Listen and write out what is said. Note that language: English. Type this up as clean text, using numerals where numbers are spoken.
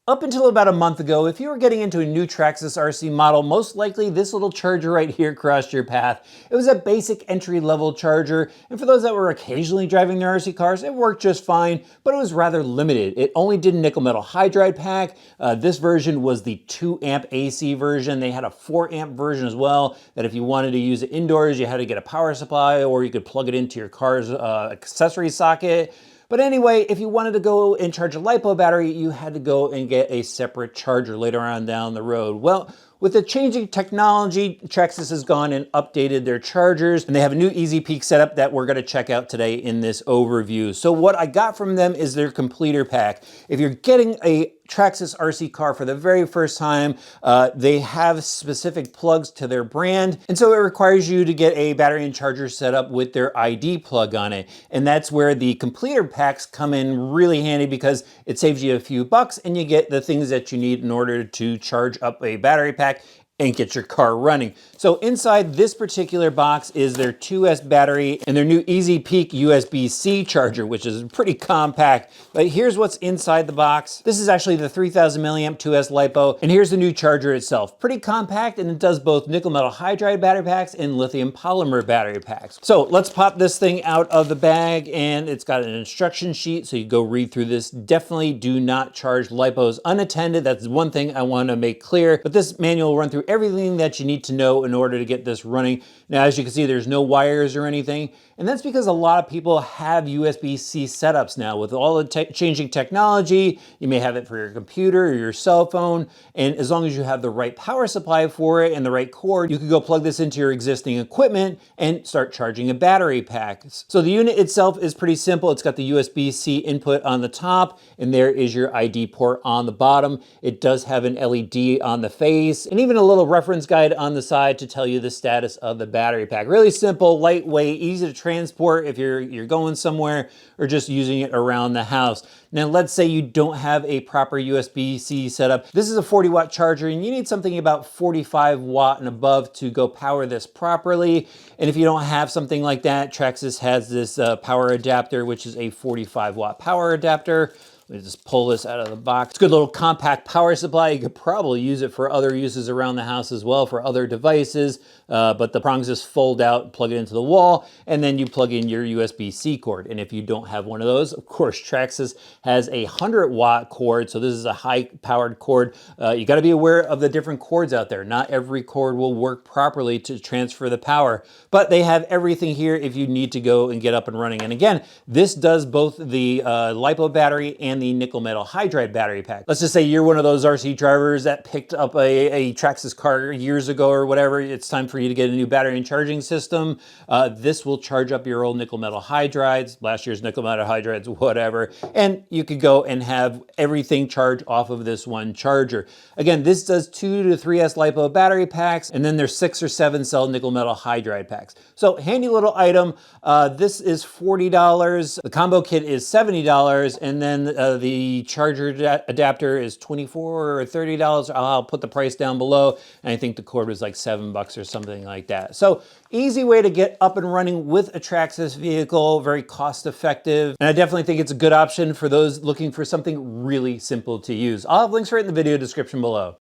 Up until about a month ago, if you were getting into a new Traxxas RC model, most likely this little charger right here crossed your path. It was a basic entry-level charger, and for those that were occasionally driving their RC cars, it worked just fine, but it was rather limited. It only did nickel metal hydride pack. This version was the 2 amp AC version. They had a 4 amp version as well, that if you wanted to use it indoors, you had to get a power supply, or you could plug it into your car's accessory socket. But anyway, if you wanted to go and charge a LiPo battery, you had to go and get a separate charger later on down the road. Well, with the changing technology, Traxxas has gone and updated their chargers, and they have a new Easy Peak setup that we're gonna check out today in this overview. So what I got from them is their completer pack. If you're getting a Traxxas RC car for the very first time, they have specific plugs to their brand, and so it requires you to get a battery and charger set up with their ID plug on it. And that's where the completer packs come in really handy, because it saves you a few bucks and you get the things that you need in order to charge up a battery pack and get your car running. So inside this particular box is their 2S battery and their new Easy Peak USB-C charger, which is pretty compact. But here's what's inside the box. This is actually the 3000 milliamp 2S LiPo, and here's the new charger itself. Pretty compact, and it does both nickel metal hydride battery packs and lithium polymer battery packs. So let's pop this thing out of the bag, and it's got an instruction sheet, so you go read through this. Definitely do not charge LiPos unattended. That's one thing I want to make clear. But this manual will run through everything that you need to know in order to get this running. Now, as you can see, there's no wires or anything, and that's because a lot of people have USB-C setups now. With all the changing technology, you may have it for your computer or your cell phone, and as long as you have the right power supply for it and the right cord, you can go plug this into your existing equipment and start charging a battery pack. So the unit itself is pretty simple. It's got the USB-C input on the top, and there is your ID port on the bottom. It does have an LED on the face, and even a little reference guide on the side to tell you the status of the battery pack. Really simple, lightweight, easy to transport if you're going somewhere or just using it around the house. Now, let's say you don't have a proper USB-C setup. This is a 40 watt charger, and you need something about 45 watt and above to go power this properly. And if you don't have something like that, Traxxas has this power adapter, which is a 45 watt power adapter. Let me just pull this out of the box. It's a good little compact power supply. You could probably use it for other uses around the house as well, for other devices, but the prongs just fold out, plug it into the wall, and then you plug in your USB-C cord. And if you don't have one of those, of course, Traxxas has a 100 watt cord, so this is a high-powered cord. You gotta be aware of the different cords out there. Not every cord will work properly to transfer the power, but they have everything here if you need to go and get up and running. And again, this does both the LiPo battery and the nickel metal hydride battery pack. Let's just say you're one of those RC drivers that picked up a Traxxas car years ago or whatever. It's time for you to get a new battery and charging system. This will charge up your old nickel metal hydrides, last year's nickel metal hydrides, whatever, and you could go and have everything charged off of this one charger. Again, this does 2 to 3S LiPo battery packs, and then there's 6 or 7 cell nickel metal hydride packs. So handy little item. This is $40. The combo kit is $70, and then the charger adapter is $24 or $30. I'll put the price down below, and I think the cord was like $7 or something like that. So easy way to get up and running with a Traxxas vehicle, very cost effective, and I definitely think it's a good option for those looking for something really simple to use. I'll have links right in the video description below.